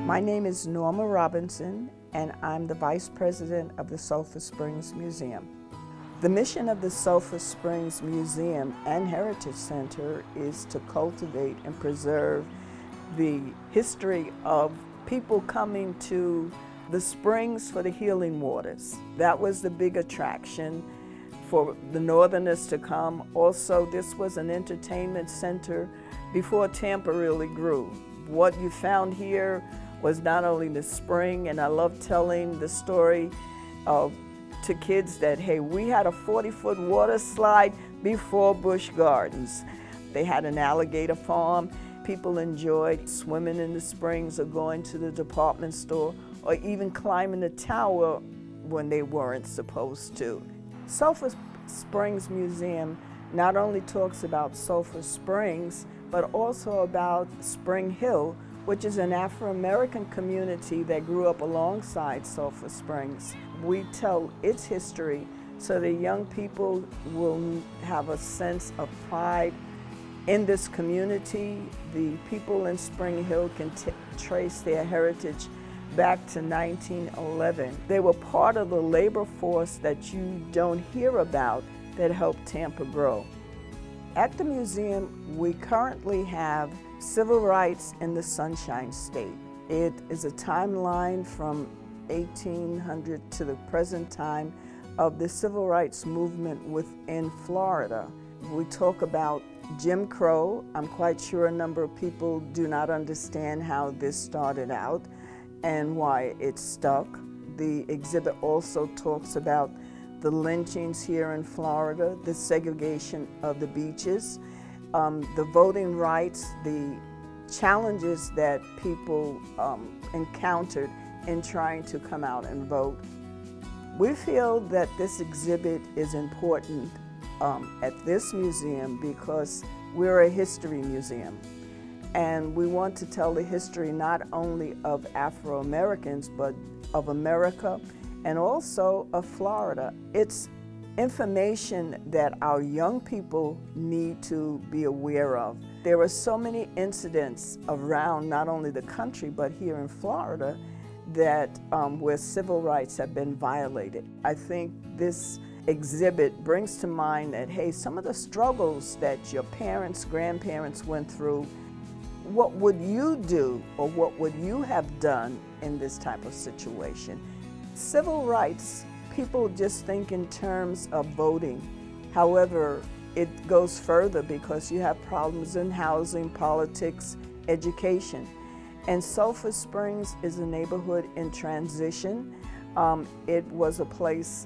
My name is Norma Robinson, and I'm the Vice President of the Sulphur Springs Museum. The mission of the Sulphur Springs Museum and Heritage Center is to cultivate and preserve the history of people coming to the springs for the healing waters. That was the big attraction for the Northerners to come. Also, this was an entertainment center before Tampa really grew. What you found here was not only the spring, and I love telling the story to kids that, hey, we had a 40-foot water slide before Busch Gardens. They had an alligator farm. People enjoyed swimming in the springs or going to the department store or even climbing the tower when they weren't supposed to. Sulphur Springs Museum not only talks about Sulphur Springs, but also about Spring Hill, which is an Afro-American community that grew up alongside Sulphur Springs. We tell its history so that young people will have a sense of pride in this community. The people in Spring Hill can trace their heritage back to 1911. They were part of the labor force that you don't hear about that helped Tampa grow. At the museum, we currently have Civil Rights in the Sunshine State. It is a timeline from 1800 to the present time of the civil rights movement within Florida. We talk about Jim Crow. I'm quite sure a number of people do not understand how this started out and why it stuck. The exhibit also talks about the lynchings here in Florida, the segregation of the beaches, the voting rights, the challenges that people encountered in trying to come out and vote. We feel that this exhibit is important at this museum because we're a history museum. And we want to tell the history not only of Afro-Americans, but of America and also of Florida. It's information that our young people need to be aware of. There are so many incidents around not only the country, but here in Florida that where civil rights have been violated. I think this exhibit brings to mind that, hey, some of the struggles that your parents, grandparents went through, what would you do or what would you have done in this type of situation? Civil rights, people just think in terms of voting. However, it goes further because you have problems in housing, politics, education. And Sulphur Springs is a neighborhood in transition. It was a place,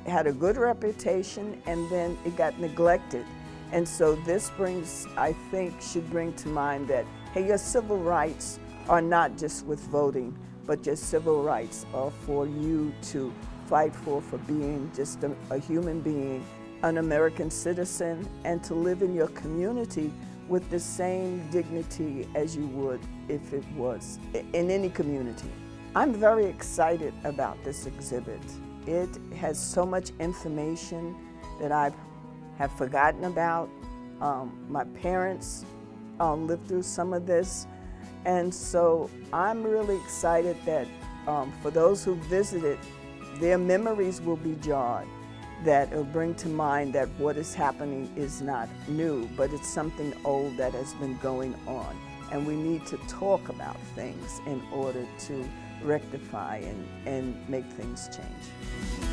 had a good reputation, and then it got neglected. And so this brings, I think, should bring to mind that, hey, your civil rights are not just with voting, but your civil rights are for you to fight for being just a human being, an American citizen, and to live in your community with the same dignity as you would if it was in any community. I'm very excited about this exhibit. It has so much information that I have forgotten about. My parents lived through some of this, and so I'm really excited that for those who visited, their memories will be jarred, that will bring to mind that what is happening is not new, but it's something old that has been going on. And we need to talk about things in order to rectify and make things change.